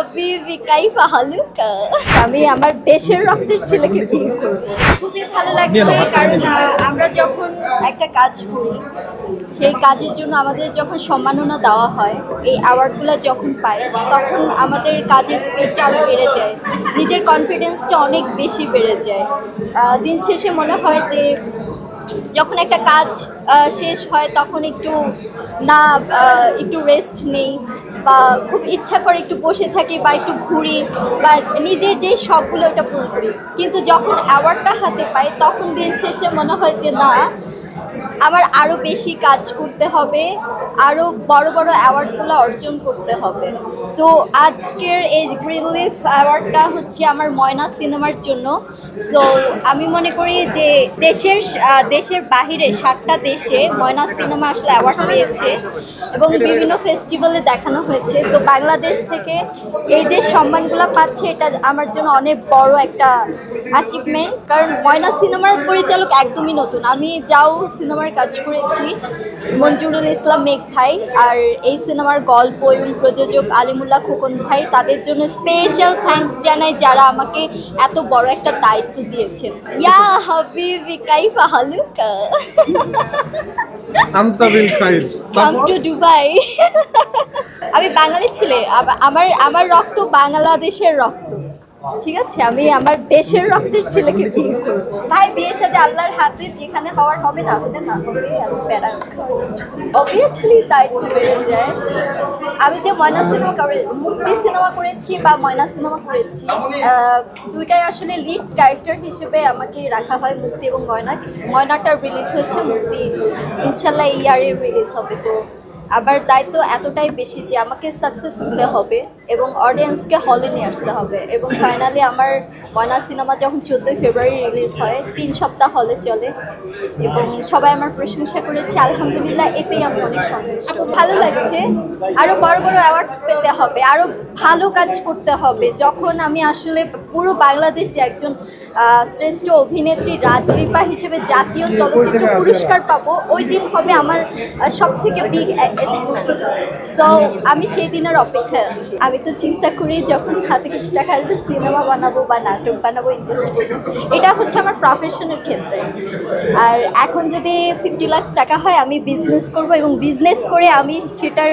হাবিবি কাইফা হালুকা। আমি আমার দেশের রক্তের ছেলেকে বিয়ে করব। খুবই ভালো লাগছে কারণ আমরা যখন একটা কাজ করি সেই কাজের জন্য আমাদের যখন সম্মাননা দেওয়া হয়, এই অ্যাওয়ার্ডগুলো যখন পাই তখন আমাদের কাজের স্পিডটা আরও বেড়ে যায়, নিজের কনফিডেন্সটা অনেক বেশি বেড়ে যায়। দিন শেষে মনে হয় যে যখন একটা কাজ শেষ হয় তখন একটু রেস্ট নেই বা খুব ইচ্ছা করে একটু বসে থাকি বা একটু ঘুরি বা নিজের যে শখগুলো ওটা পূরণ করি, কিন্তু যখন অ্যাওয়ার্ডটা হাতে পাই তখন দিন শেষে মনে হয় যে না, আমার আরও বেশি কাজ করতে হবে, আরও বড় বড় অ্যাওয়ার্ডগুলো অর্জন করতে হবে। তো আজকের এই গ্রিন লিফ অ্যাওয়ার্ডটা হচ্ছে আমার ময়না সিনেমার জন্য। সো আমি মনে করি যে দেশের বাহিরে 7টা দেশে ময়না সিনেমা আসলে অ্যাওয়ার্ড পেয়েছে এবং বিভিন্ন ফেস্টিভ্যালে দেখানো হয়েছে। তো বাংলাদেশ থেকে এই যে সম্মানগুলো পাচ্ছে এটা আমার জন্য অনেক বড় একটা অ্যাচিভমেন্ট, কারণ ময়না সিনেমার পরিচালক একদমই নতুন। আমি যাও সিনেমার কাজ করেছি মঞ্জুরুল ইসলাম মেঘ ভাই, আর এই সিনেমার গল্প এবং প্রযোজক আলিমুল্লাহ খোকন ভাই, তাদের জন্য স্পেশাল থ্যাঙ্কস জানাই যারা আমাকে এত বড় একটা দায়িত্ব দিয়েছেন। ইয়া হাবিবি কাইফা হালুকা, কাম টু দুবাই। আমি বাঙালি ছেলে, আমার রক্ত বাংলাদেশের রক্ত, ঠিক আছে? আমি আমার দেশের রক্তের ছেলেকে বিয়ে করব। ভাই বিয়ের সাথে আল্লাহর হাতে, যেখানে হওয়ার হবে, না হলে না হবে। অবভিয়াসলি দায়িত্ব বেড়ে যায়। আমি যে ময়না সিনেমা মুক্তি সিনেমা করেছি বা ময়না সিনেমা করেছি, দুইটাই আসলে লিড ক্যারেক্টার হিসেবে আমাকে রাখা হয়, মুক্তি এবং ময়না। ময়নাটা রিলিজ হয়েছে, মুক্তি ইনশাল্লাহ এই ইয়ারে রিলিজ হবে। তো আবার দায়িত্ব এতটাই বেশি যে আমাকে সাকসেস হতে হবে এবং অডিয়েন্সকে হলে নিয়ে আসতে হবে। এবং ফাইনালি আমার ময়না সিনেমা যখন 14 ফেব্রুয়ারি রিলিজ হয়, 3 সপ্তাহ হলে চলে এবং সবাই আমার প্রশংসা করেছে, আলহামদুলিল্লাহ, এতেই আমি অনেক সন্তুষ্ট। ভালো লাগছে, আরও বড় বড় অ্যাওয়ার্ড পেতে হবে, আরও ভালো কাজ করতে হবে। যখন আমি আসলে পুরো বাংলাদেশে একজন শ্রেষ্ঠ অভিনেত্রী রাজরিপা হিসেবে জাতীয় চলচ্চিত্র পুরস্কার পাবো, ওই দিন হবে আমার সবথেকে বিগ অ্যাচিভমেন্ট। সো আমি সেই দিনের অপেক্ষায় আছি। আমি তো চিন্তা করি যখন হাতে কিছু টাকা আসবে সিনেমা বানাবো বা নাটক বানাবো, ইনভেস্ট করবো। এটা হচ্ছে আমার প্রফেশনের ক্ষেত্রে। আর এখন যদি 50 লাখ টাকা হয়, আমি বিজনেস করব এবং বিজনেস করে আমি সেটার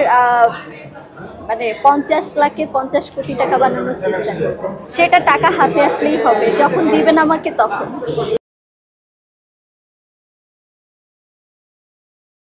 মানে 50 লাখে 50 কোটি টাকা বানানোর চেষ্টা করব। সেটা টাকা হাতে আসলেই হবে, যখন দিবেন আমাকে তখন।